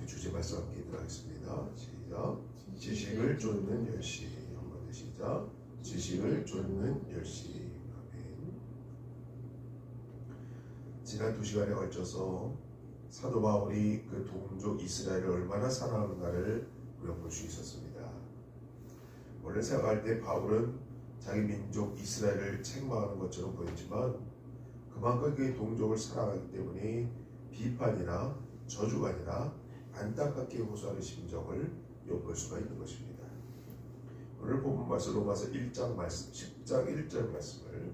주제 말씀 함께 들어가겠습니다. 시작. 지식을 쫓는 열심. 한번 더 시작. 지식을 쫓는 열심. 아멘. 지난 2시간에 걸쳐서 사도 바울이 그 동족 이스라엘을 얼마나 사랑하는가를 우리가 볼 수 있었습니다. 원래 생각할 때 바울은 자기 민족 이스라엘을 책망하는 것처럼 보였지만 그만큼 그의 동족을 사랑하기 때문에 비판이나 저주가 아니라 안타깝게 호소하는 심정을 엿볼 수가 있는 것입니다. 오늘 본문 말씀 로마서 1장 말씀 10장 1절 말씀을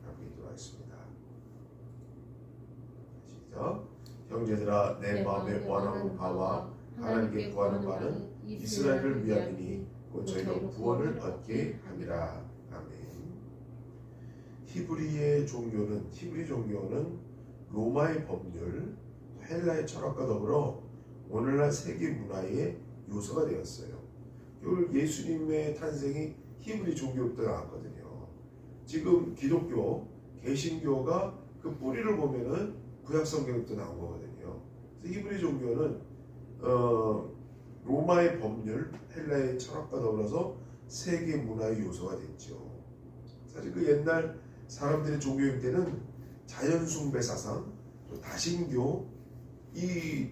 함께 읽도록 하겠습니다. 시작. 형제들아 내 마음에 원하는 바와 하나님께 구하는 바는 이스라엘을 위함이니 곧 저희가 구원을 얻게 함이라. 아멘. 히브리 종교는 로마의 법률, 헬라의 철학과 더불어 오늘날 세계 문화의 요소가 되었어요. 결국 예수님의 탄생이 히브리 종교부터 나왔거든요. 지금 기독교, 개신교가 그 뿌리를 보면은 구약 성경부터 나온 거거든요. 그래서 히브리 종교는 로마의 법률, 헬라의 철학과 더불어서 세계 문화의 요소가 됐죠. 사실 그 옛날 사람들의 종교 형태는 자연숭배 사상, 또 다신교, 이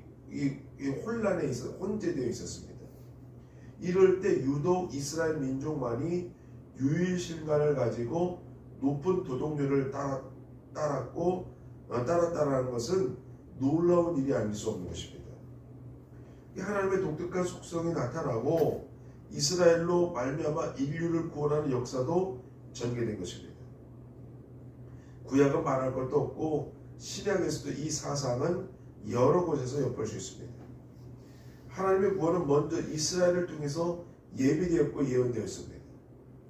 혼란에 혼재되어 있었습니다. 이럴 때 유독 이스라엘 민족만이 유일신간을 가지고 높은 도덕률을 따랐다는 것은 놀라운 일이 아닐 수 없는 것입니다. 하나님의 독특한 속성이 나타나고 이스라엘로 말미암아 인류를 구원하는 역사도 전개된 것입니다. 구약은 말할 것도 없고 신약에서도 이 사상은 여러 곳에서 엿볼 수 있습니다. 하나님의 구원은 먼저 이스라엘을 통해서 예비되었고 예언되었습니다.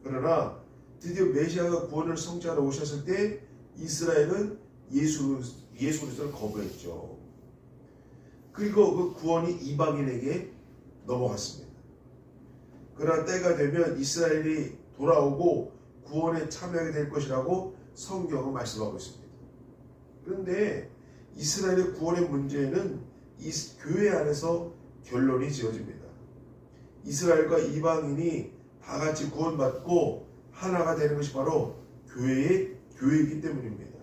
그러나 드디어 메시아가 구원을 성취하러 오셨을 때 이스라엘은 예수 그리스도를 거부했죠. 그리고 그 구원이 이방인에게 넘어갔습니다. 그러나 때가 되면 이스라엘이 돌아오고 구원에 참여하게 될 것이라고 성경은 말씀하고 있습니다. 그런데 이스라엘의 구원의 문제는 이 교회 안에서 결론이 지어집니다. 이스라엘과 이방인이 다 같이 구원받고 하나가 되는 것이 바로 교회이기 때문입니다.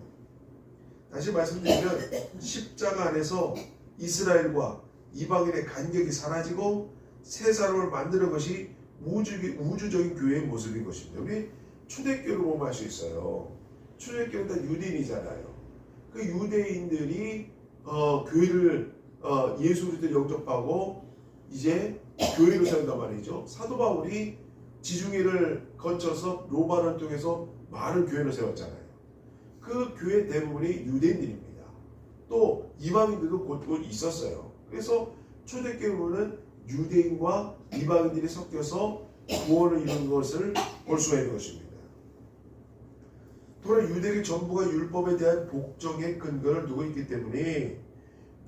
다시 말씀드리면 십자가 안에서 이스라엘과 이방인의 간격이 사라지고 새 사람을 만드는 것이 우주적인 교회의 모습인 것입니다. 우리 초대교회를 보면 알 수 있어요. 초대교회는 다 유대인이잖아요. 그 유대인들이 교회를 예수 그리스도를 영접하고 이제 교회로 산단 말이죠. 사도 바울이 지중해를 거쳐서 로마를 통해서 많은 교회를 세웠잖아요. 그 교회 대부분이 유대인들입니다. 또 이방인들도 곳곳 있었어요. 그래서 초대교회는 유대인과 이방인들이 섞여서 구원을 이룬 것을 볼 수가 있는 것입니다. 또한 유대교 전부가 율법에 대한 복종의 근거를 두고 있기 때문에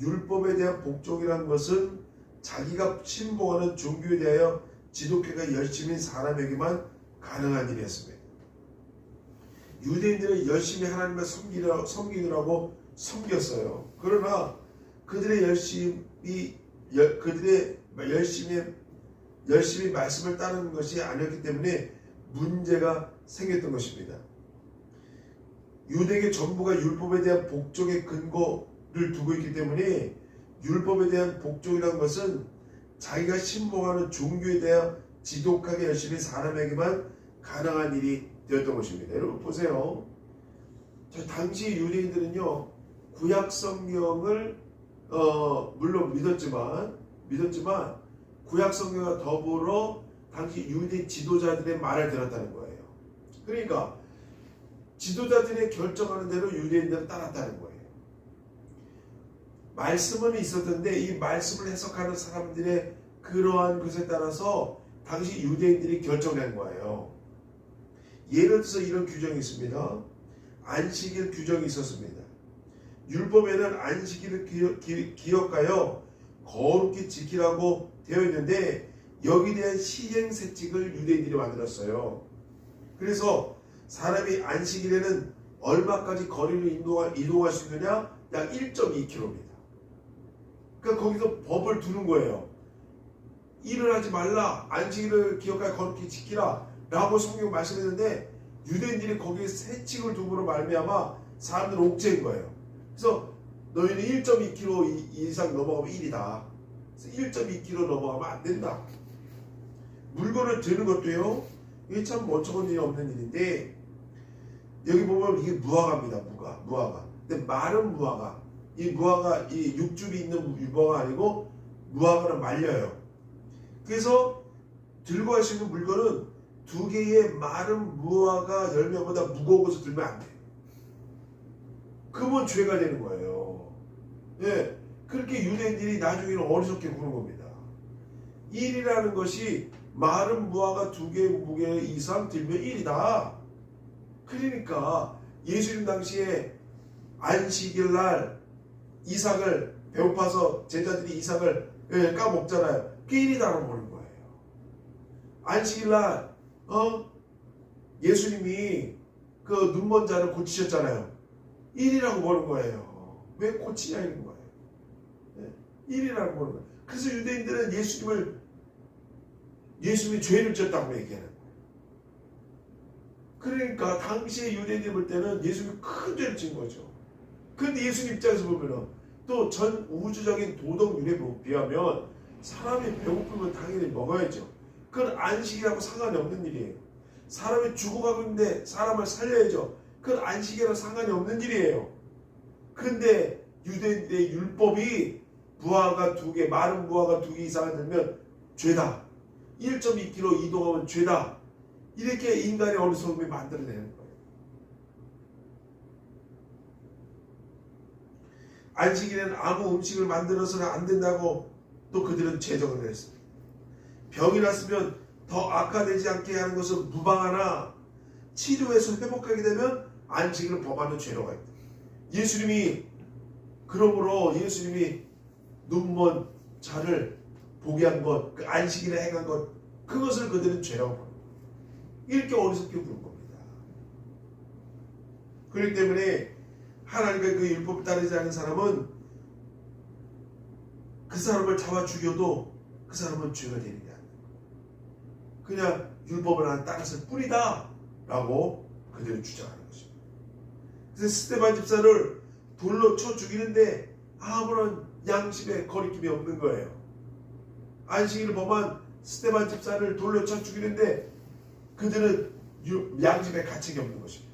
율법에 대한 복종이라는 것은 자기가 신봉하는 종교에 대하여 지독해가 열심인 사람에게만 가능한 일이었습니다. 유대인들은 열심히 하나님을 섬기느라고 섬겼어요. 그러나 그들의 열심히 말씀을 따르는 것이 아니었기 때문에 문제가 생겼던 것입니다. 유대계 전부가 율법에 대한 복종의 근거를 두고 있기 때문에 율법에 대한 복종이라는 것은 자기가 신봉하는 종교에 대해 지독하게 열심히 사람에게만 가능한 일이 되었던 것입니다. 여러분 보세요. 당시 유대인들은요 구약 성경을 물론 믿었지만 구약 성경과 더불어 당시 유대 지도자들의 말을 들었다는 거예요. 그러니까 지도자들이 결정하는 대로 유대인들은 따랐다는 거예요. 말씀은 있었던데 이 말씀을 해석하는 사람들의 그러한 것에 따라서 당시 유대인들이 결정한 거예요. 예를 들어서 이런 규정이 있습니다. 안식일 규정이 있었습니다. 율법에는 안식일을 기억하여 거룩히 지키라고 되어 있는데 여기에 대한 시행세칙을 유대인들이 만들었어요. 그래서 사람이 안식일에는 얼마까지 거리를 이동할 수 있느냐? 약 1.2km. 그러니까 거기서 법을 두는 거예요. 일을 하지 말라, 안식일을 기억하여 거룩히 지키라 라고 성경 말씀했는데 유대인들이 거기에 세칙을 둠으로 말미암아 사람들 옥죄인 거예요. 그래서 너희는 1.2kg 이상 넘어가면 1이다. 1.2kg 넘어가면 안 된다. 물건을 드는 것도요, 이게 참 어처구니 일이 없는 일인데, 여기 보면 이게 무화과입니다. 무화과. 근데 마른 무화과. 이 무화과, 이 육즙이 있는 무화과가 아니고 무화과를 말려요. 그래서 들고 갈 수 있는 물건은 2개의 마른 무화과 열매보다 무거운 것을 들면 안 돼요. 그러면 죄가 되는 거예요. 예, 그렇게 유대인들이 나중에는 어리석게 구는 겁니다. 일이라는 것이 마른 무화과 2개 무게 이상 들면 1이다. 그러니까 예수님 당시에 안식일 날 이삭을 배고파서 제자들이 이삭을 까먹잖아요. 그게 1이다라고 보는 거예요. 안식일 날 예수님이 그 눈먼 자를 고치셨잖아요. 1이라고 보는 거예요. 왜 고치냐 이런 거예요. 1이라고 보는 거예요. 그래서 유대인들은 예수님이 죄를 졌다고 얘기하는 거예요. 그러니까 당시에 유대인들 볼 때는 예수님이 큰 죄를 진 거죠. 그런데 예수님 입장에서 보면은 또 전 우주적인 도덕률에 비하면 사람이 배고프면 당연히 먹어야죠. 그건 안식이라고 상관이 없는 일이에요. 사람이 죽어가고 있는데 사람을 살려야죠. 그건 안식이랑 상관이 없는 일이에요. 그런데 유대인들의 율법이 무화과 2개, 마른 무화과 2개 이상을 들면 죄다. 1.2km 이동하면 죄다. 이렇게 인간의 어리석음이 만들어내는 거예요. 안식일에는 아무 음식을 만들어서는 안 된다고 또 그들은 제정을 했습니다. 병이 났으면 더 악화되지 않게 하는 것은 무방하나 치료해서 회복하게 되면 안식일을 범하는 죄로가 있다. 그러므로 예수님이 눈먼 자를 보게 한 것, 그 안식일에 행한 것, 그것을 그들은 죄라고 부릅니다. 이렇게 어리석게 부른 겁니다. 그렇기 때문에 하나님의 그 율법을 따르지 않는 사람은 그 사람을 잡아 죽여도 그 사람은 죄가 되는 게 아니에요. 그냥 율법을 안 따랐을 뿐이다 라고 그들은 주장하는 것입니다. 그래서 스데반 집사를 돌로 쳐 죽이는데 아무런 양심의 거리낌이 없는 거예요. 안식일을 범한 스데반 집사를 돌로 쳐 죽이는데 그들은 양심의 가책이 없는 것입니다.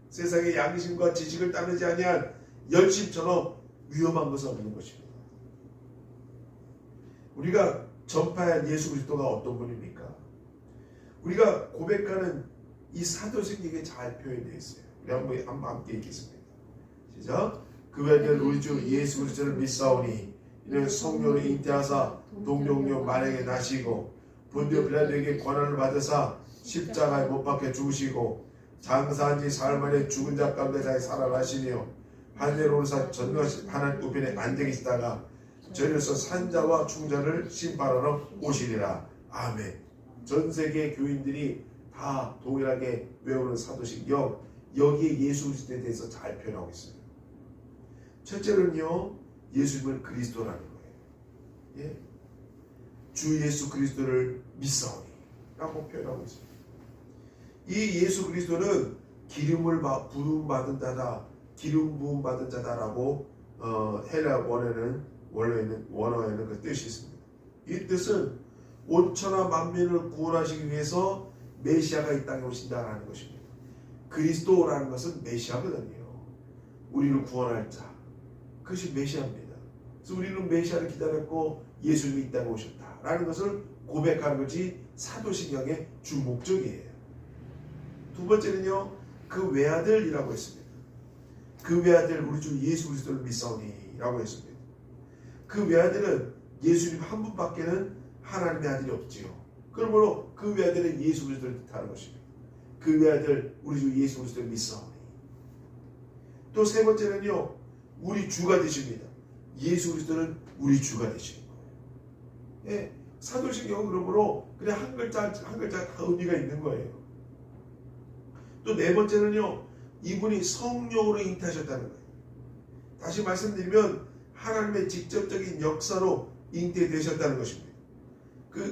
세상의 양심과 지식을 따르지 아니한 열심처럼 위험한 것은 없는 것입니다. 우리가 전파한 예수 그리스도가 어떤 분입니까? 우리가 고백하는 이 사도신경에 잘 표현되어 있어요. 우리 한번 함께 읽겠습니다. 시작. 그 외에는 우리 주 예수 그리스도를 믿사오니 이는 성령을 잉태하사 동정녀 마리아에게 나시고 본디오 빌라도에게 권한을 받으사 십자가에 못 박혀 죽으시고 장사한 지 사흘 만에 죽은 자 가운데 다시 살아나시며 하늘에 오르사 전능하신 하나님 우편에 앉아 계시다가 저리로서 산자와 충자를 심판하러 오시리라. 아멘. 전 세계 교인들이 다 동일하게 외우는 사도신경, 여기에 예수 그리스도에 대해서 잘 표현하고 있어요. 첫째는요, 예수님은 그리스도라는 거예요. 예? 주 예수 그리스도를 믿사오니 라고 표현하고 있습니다. 이 예수 그리스도는 기름을 부음 받은 자다, 기름 부음 받은 자다라고 헬라 원어에는 그 뜻이 있습니다. 이 뜻은 온천하 만민을 구원하시기 위해서 메시아가 이 땅에 오신다라는 것입니다. 그리스도라는 것은 메시아거든요. 우리를 구원할 자, 그것이 메시아입니다. 그래서 우리는 메시아를 기다렸고 예수님이 이 땅에 오셨다라는 것을 고백하는 것이 사도신경의 주 목적이에요. 두 번째는요, 그 외아들이라고 했습니다. 그 외아들 우리 주 예수 그리스도를 믿사오니 라고 했습니다. 그 외아들은 예수님 한 분밖에는 하나님의 아들이 없지요. 그러므로 그 외아들은 예수 그리스도를 뜻하는 것입니다. 그 외아들 우리 주 예수 그리스도를 믿사오니. 또 세 번째는요, 우리 주가 되십니다. 예수 그리스도는 우리 주가 되시는 거예요. 예, 사도신경은 그러므로 그냥 한 글자 다 의미가 있는 거예요. 또 네 번째는요, 이분이 성령으로 잉태하셨다는 거예요. 다시 말씀드리면 하나님의 직접적인 역사로 잉태되셨다는 것입니다.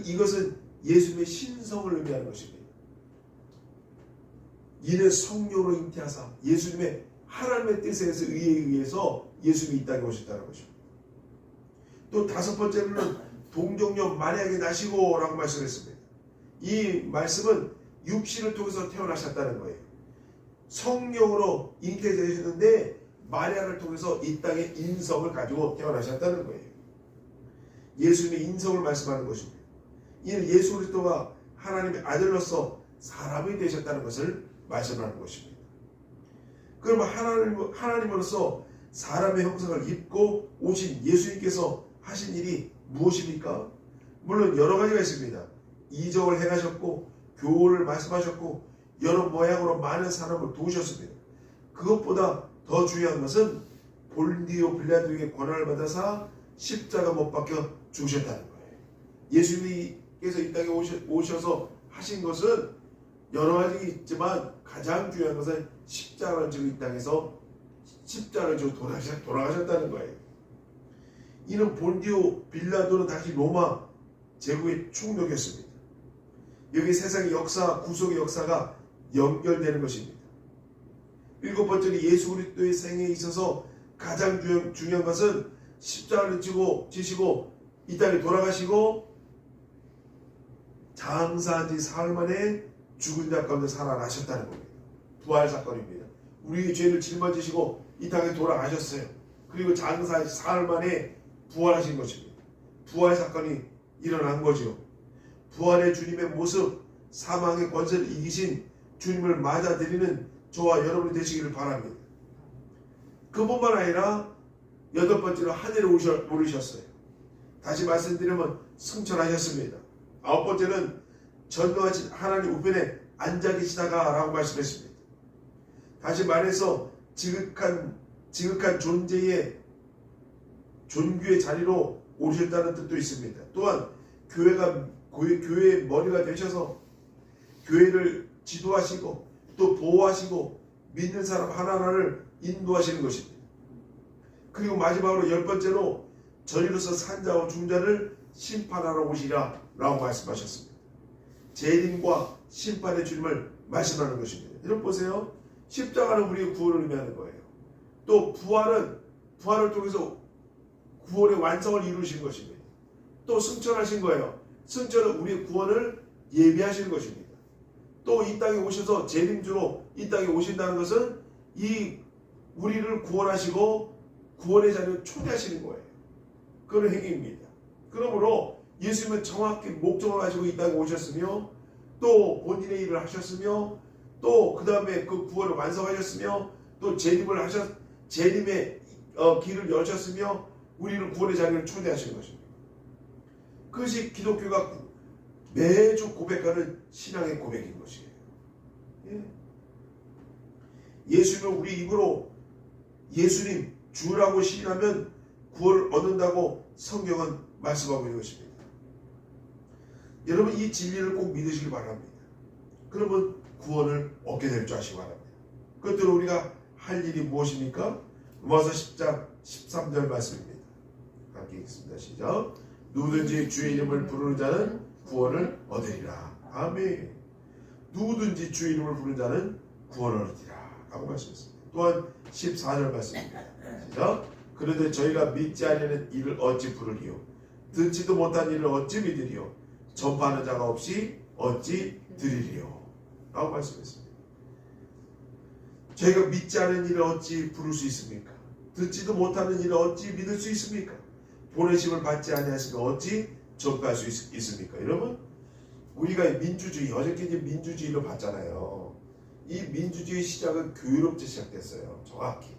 이것은 예수님의 신성을 의미하는 것입니다. 이는 성령으로 잉태하사 예수님의 하나님의 뜻에 의해서 예수님이 이 땅에 오셨다는 것입니다. 또 다섯 번째로는 동정녀 마리아에게 나시고 라고 말씀했습니다. 이 말씀은 육신을 통해서 태어나셨다는 거예요. 성령으로 잉태되셨는데 마리아를 통해서 이 땅에 인성을 가지고 태어나셨다는 거예요. 예수님의 인성을 말씀하는 것입니다. 이는 예수 그리스도가 하나님의 아들로서 사람이 되셨다는 것을 말씀하는 것입니다. 그러면 하나님으로서 사람의 형상을 입고 오신 예수님께서 하신 일이 무엇입니까? 물론 여러 가지가 있습니다. 이적을 행하셨고 교훈을 말씀하셨고 여러 모양으로 많은 사람을 도우셨습니다. 그것보다 더 중요한 것은 본디오 빌라도에게 권한을 받아서 십자가 못 박혀 죽으셨다는 거예요. 예수님께서 이 땅에 오셔서 하신 것은 여러 가지 있지만 가장 중요한 것은 십자가를 지고 이 땅에서 십자가를 지고 돌아가셨다는 거예요. 이는 본디오 빌라도는 당시 로마 제국의 총독이었습니다. 여기 세상의 역사, 구속의 역사가 연결되는 것입니다. 일곱 번째는 예수 그리스도의 생애에 있어서 가장 중요한 것은 십자가를 지시고 이 땅에 돌아가시고 장사한 지 사흘 만에 죽은 자 가운데 살아나셨다는 겁니다. 부활 사건입니다. 우리의 죄를 짊어지시고 이 땅에 돌아가셨어요. 그리고 장사한 지 사흘 만에 부활하신 것입니다. 부활 사건이 일어난 거죠. 부활의 주님의 모습, 사망의 권세를 이기신 주님을 맞아들이는 저와 여러분이 되시기를 바랍니다. 그뿐만 아니라 여덟 번째로 하늘에 오르셨어요. 다시 말씀드리면 승천하셨습니다. 아홉 번째는 전능하신 하나님 우편에 앉아 계시다가 라고 말씀했습니다. 다시 말해서 지극한 존재의 존귀의 자리로 오르셨다는 뜻도 있습니다. 또한 교회의 머리가 되셔서 교회를 지도하시고 또 보호하시고 믿는 사람 하나하나를 인도하시는 것입니다. 그리고 마지막으로 열 번째로 저리로서 산자와 중자를 심판하러 오시라 라고 말씀하셨습니다. 재림과 심판의 주님을 말씀하는 것입니다. 여러분 보세요. 십자가는 우리의 구원을 의미하는 거예요. 또 부활을 통해서 구원의 완성을 이루신 것입니다. 또 승천하신 거예요. 승천은 우리의 구원을 예비하시는 것입니다. 또 이 땅에 오셔서 재림주로 이 땅에 오신다는 것은 우리를 구원하시고 구원의 자리를 초대하시는 거예요. 그런 행위입니다. 그러므로 예수님은 정확히 목적을 가지고 이 땅에 오셨으며 또 본인의 일을 하셨으며 또 그 다음에 그 구원을 완성하셨으며 또 재림의 길을 여셨으며 우리를 구원의 자리를 초대하시는 것입니다. 그것이 기독교가 매주 고백하는 신앙의 고백인 것이에요. 예수님을 우리 입으로 예수님 주라고 시인하면 구원을 얻는다고 성경은 말씀하고 있는 것입니다. 여러분 이 진리를 꼭 믿으시기 바랍니다. 그러면 구원을 얻게 될 줄 아시기 바랍니다. 그것들은 우리가 할 일이 무엇입니까? 로마서 10장 13절 말씀입니다. 함께 읽겠습니다. 시작. 누구든지 주의 이름을 부르는 자는 구원을 얻으리라. 아멘. 누구든지 주의 이름을 부르는 자는 구원을 얻으리라 라고 말씀했습니다. 또한 14절 말씀입니다. 시작. 그런데 저희가 믿지 않는 일을 어찌 부르리요? 듣지도 못한 일을 어찌 믿으리요? 전파하는 자가 없이 어찌 들으리요? 라고 말씀했습니다. 저희가 믿지 않은 일을 어찌 부를 수 있습니까? 듣지도 못하는 일을 어찌 믿을 수 있습니까? 보내심을 받지 아니하시면 어찌 전파할 수 있습니까? 여러분 우리가 민주주의, 어저께 이제 민주주의로 봤잖아요. 이 민주주의 시작은 교회로부터 시작됐어요. 정확히.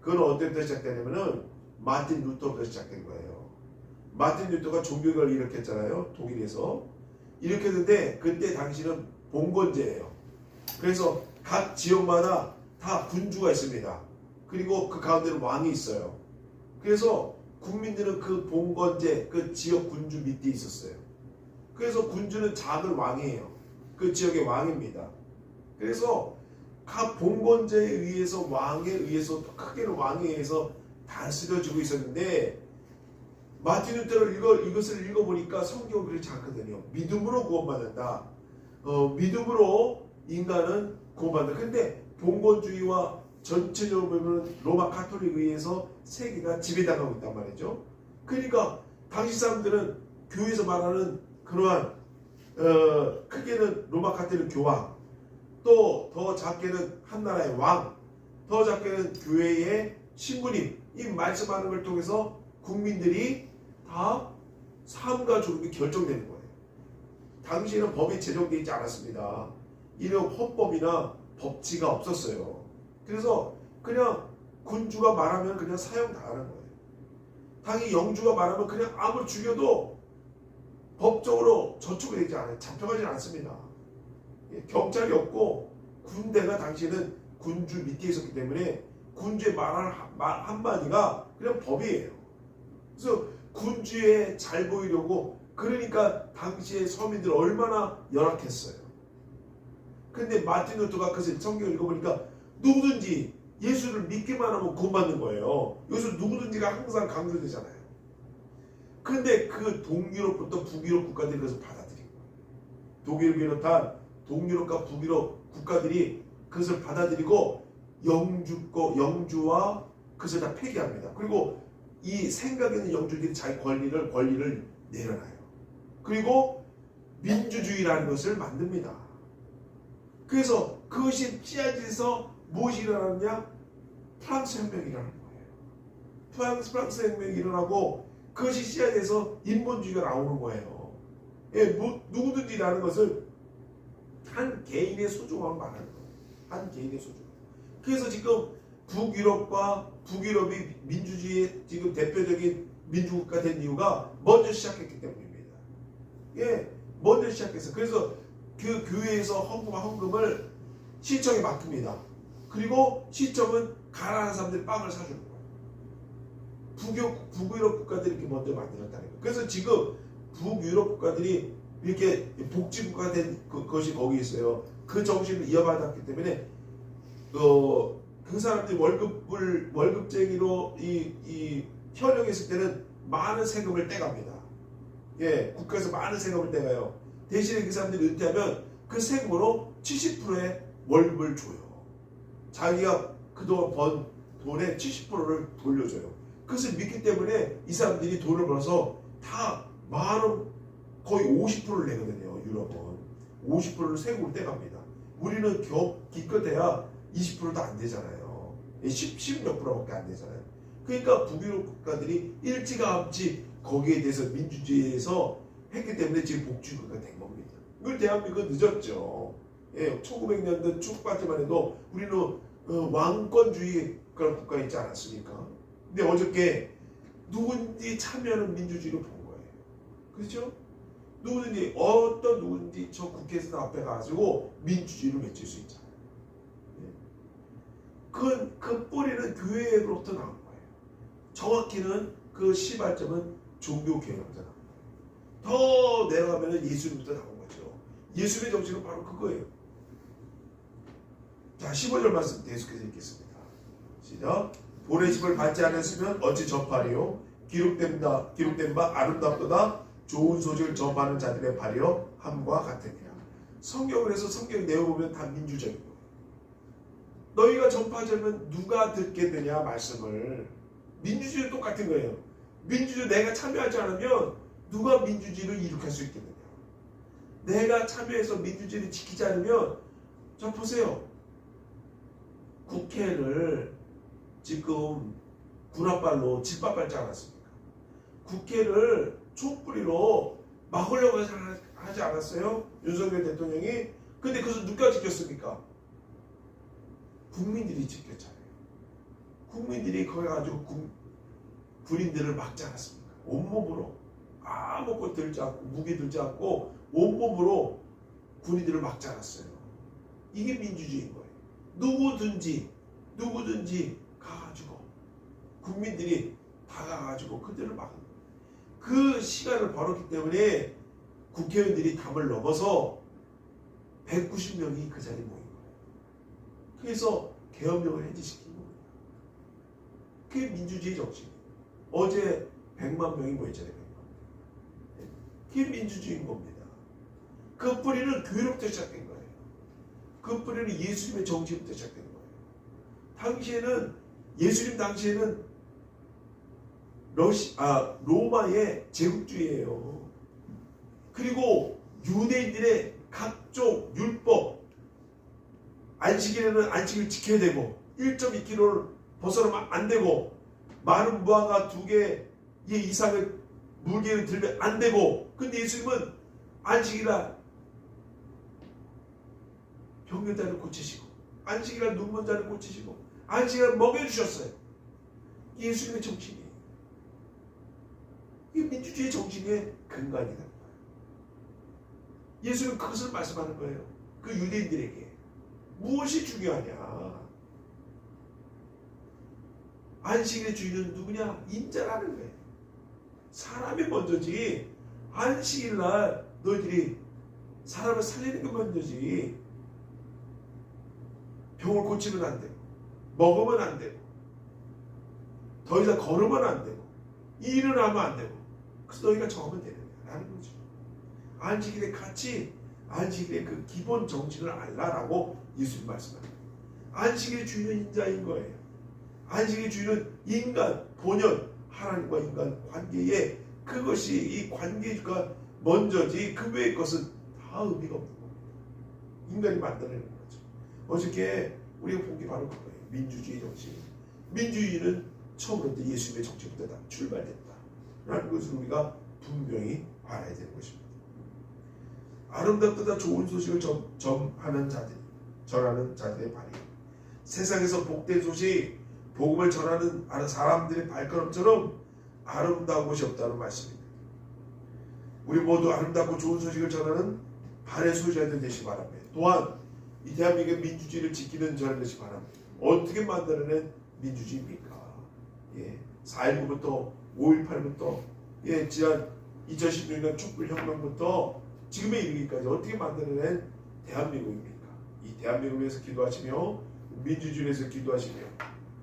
그건 언제부터 시작되냐면은 마틴 루터부터 시작된 거예요. 마틴 루터가 종교를 일으켰잖아요. 독일에서. 일으켰는데 그때 당시는 봉건제예요. 그래서 각 지역마다 다 군주가 있습니다. 그리고 그 가운데는 왕이 있어요. 그래서 국민들은 그 봉건제, 그 지역 군주 밑에 있었어요. 그래서 군주는 작은 왕이에요. 그 지역의 왕입니다. 그래서 각 봉건제에 의해서 왕에 의해서 크게는 왕에 의해서 다스려지고 있었는데 마틴 루터를 이것을 읽어보니까 성경은 그렇지 않거든요. 믿음으로 구원받는다. 믿음으로 인간은 구원받는다. 근데 봉건주의와 전체적으로 보면 로마 가톨릭에 의해서 세계가 지배당하고 있단 말이죠. 그러니까 당시 사람들은 교회에서 말하는 그러한 크게는 로마 가톨릭 교황, 또 더 작게는 한나라의 왕, 더 작게는 교회의 신부님, 이 말씀하는 걸 통해서 국민들이 다 삶과 죽음이 결정되는 거예요. 당시에는 법이 제정되어 있지 않았습니다. 이런 헌법이나 법치가 없었어요. 그래서 그냥 군주가 말하면 그냥 사형당하는 거예요. 당연히 영주가 말하면 그냥 아무리 죽여도 법적으로 저촉이 되지 않아요. 잡혀가지 않습니다. 경찰이 없고 군대가 당시에는 군주 밑에 있었기 때문에 군주의 말 한마디가 그냥 법이에요. 그래서 군주에 잘 보이려고, 그러니까 당시의 서민들 얼마나 열악했어요. 근데 마틴 루터가 그 성경을 읽어보니까 누구든지 예수를 믿기만 하면 구원받는 거예요. 여기서 누구든지가 항상 강조되잖아요. 근데 그 동유럽부터 북유럽 국가들이 그것을 받아들인 거예요. 독일을 비롯한 동유럽과 북유럽 국가들이 그것을 받아들이고 영주와 그것을 다 폐기합니다. 그리고 이 생각 있는 영주들이 자기 권리를 내려놔요. 그리고 민주주의라는 것을 만듭니다. 그래서 그것이 씨앗에서 무엇이 일어나느냐? 프랑스 혁명이 일어나는 거예요. 프랑스 혁명이 일어나고 그것이 씨앗에서 인본주의가 나오는 거예요. 예, 누구든지라는 것을 한 개인의 소중함을 말하는 거예요. 한 개인의 소중함. 그래서 지금 북유럽이 민주주의의 지금 대표적인 민주국가 된 이유가 먼저 시작했기 때문입니다. 예, 먼저 시작했어요. 그래서 그 교회에서 헌금을 시청에 맡깁니다. 그리고 시청은 가난한 사람들이 빵을 사주는 거예요. 북유럽 국가들이 이렇게 먼저 만들었다는 거예요. 그래서 지금 북유럽 국가들이 이렇게 복지국가 된 것이 거기 있어요. 그 정신을 이어받았기 때문에 그 사람들이 월급쟁이로 현역했을 때는 많은 세금을 떼갑니다. 예, 국가에서 많은 세금을 떼가요. 대신에 그 사람들이 은퇴하면 그 세금으로 70%의 월급을 줘요. 자기가 그동안 번 돈의 70%를 돌려줘요. 그것을 믿기 때문에 이 사람들이 돈을 벌어서 다 거의 50%를 내거든요. 유럽은 50%를 세금을 떼갑니다. 우리는 기껏해야 20%도 안 되잖아요. 10몇 프로밖에 안 되잖아요. 그러니까 북유럽 국가들이 일찌감치 거기에 대해서 민주주의에서 했기 때문에 지금 복지국가가 된 겁니다. 이걸 대한민국은 늦었죠. 예, 1900년대 초반까지만 해도 우리는 왕권주의 그런 국가에 있지 않았습니까? 근데 어저께 누군지 참여하는 민주주의를 본 거예요. 그렇죠? 누구든지 저 국회에서 앞에 가가지고 민주주의를 외칠 수 있잖아요. 그 뿌리는 교회로부터 나온 거예요. 정확히는 그 시발점은 종교개혁부터 나온 거예요. 더 내려가면 예수님부터 나온 거죠. 예수님의 정신은 바로 그거예요. 자, 15절 말씀 계속해서 읽겠습니다. 시작. 본의 집을 받지 않았으면 어찌 접하리요? 기록된 바 아름답도다 좋은 소식을 전하는 자들의 발이여 함과 같으니라. 성경을 해서 성경 내용 보면 다 민주적인 거예요. 너희가 전파하자면 누가 듣겠느냐 말씀을. 민주주의 똑같은 거예요. 민주주의 내가 참여하지 않으면 누가 민주주의를 이룩할 수 있겠느냐. 내가 참여해서 민주주의를 지키지 않으면, 자 보세요. 국회를 지금 군합발로 짓밟았지 않았습니까? 국회를 촛불이로 막으려고 하지 않았어요? 윤석열 대통령이. 근데 그것을 누가 지켰습니까? 국민들이 지켰잖아요. 국민들이 거기 가지고 군인들을 막지 않았습니까? 온몸으로 아무것도 들지 않고 무기 들지 않고 온몸으로 군인들을 막지 않았어요. 이게 민주주의인 거예요. 누구든지 가가지고 국민들이 다 가가지고 그들을 막은 거예요. 그 시간을 벌었기 때문에 국회의원들이 담을 넘어서 190명이 그 자리에 모인 거예요. 그래서 계엄령을 해제시킨 겁니다. 그게 민주주의 정신이에요. 어제 100만 명이 모였잖아요. 100만 명. 그게 민주주의인 겁니다. 그 뿌리는 교회로부터 시작된 거예요. 그 뿌리는 예수님의 정치부터 시작된 거예요. 당시에는 예수님 당시에는 로마의 제국주의예요. 그리고 유대인들의 각종 율법, 안식일에는 안식을 지켜야 되고 1.2kg를 벗어나면 안 되고 마른 무화과 2개 이상의 물개를 들면 안 되고, 근데 예수님은 안식일날 병든 자를 고치시고 안식일날 눈먼 자를 고치시고 안식일날 먹여주셨어요. 예수님의 정신이에요. 이게 민주주의 정신의 근간이라는 거예요. 예수님은 그것을 말씀하는 거예요. 그 유대인들에게 무엇이 중요하냐? 안식일의 주인은 누구냐? 인자라는 거예요. 사람이 먼저지. 안식일날 너희들이 사람을 살리는 게 먼저지. 병을 고치면 안 되고 먹으면 안 되고 더 이상 걸으면 안 되고 일어나면 안 되고, 그래서 너희가 정하면 되는 거야 라는 거죠. 안식일의 가치, 안식일의 그 기본 정신을 알라라고 예수님 말씀합니다. 안식일의 주인은 인자인 거예요. 안식일의 주인은 인간 본연, 하나님과 인간 관계에, 그것이 이 관계가 먼저지 그 외의 것은 다 의미가 없는 겁니다. 인간이 만들어내는 거죠. 어저께 우리가 본 게 바로 그거예요. 민주주의 정신. 민주주의는 처음부터 예수님의 정치부터 다 출발됐다 라는 것을 우리가 분명히 알아야 되는 것입니다. 아름답다 좋은 소식을 전하는 자들의 발이, 세상에서 복된 소식, 복음을 전하는 사람들의 발걸음처럼 아름다운 곳이 없다는 말씀입니다. 우리 모두 아름답고 좋은 소식을 전하는 발의 소유자들 되시기 바랍니다. 또한 이 대한민국의 민주주의를 지키는 자들 되시기 바랍니다. 어떻게 만들어낸 민주주의입니까? 4.19부터 5.18부터 지난 2016년 촛불혁명부터 지금에 이르기까지 어떻게 만들어낸 대한민국입니까? 이 대한민국을 위해서 기도하시며 민주주의를 위해서 기도하시며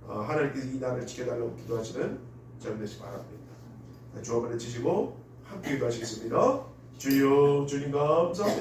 하나님께서 이 나라를 지켜달라고 기도하시는 저는 되시기 바랍니다. 주 한번 해주시고 함께 기도하시겠습니다. 주여, 주님 감사합니다.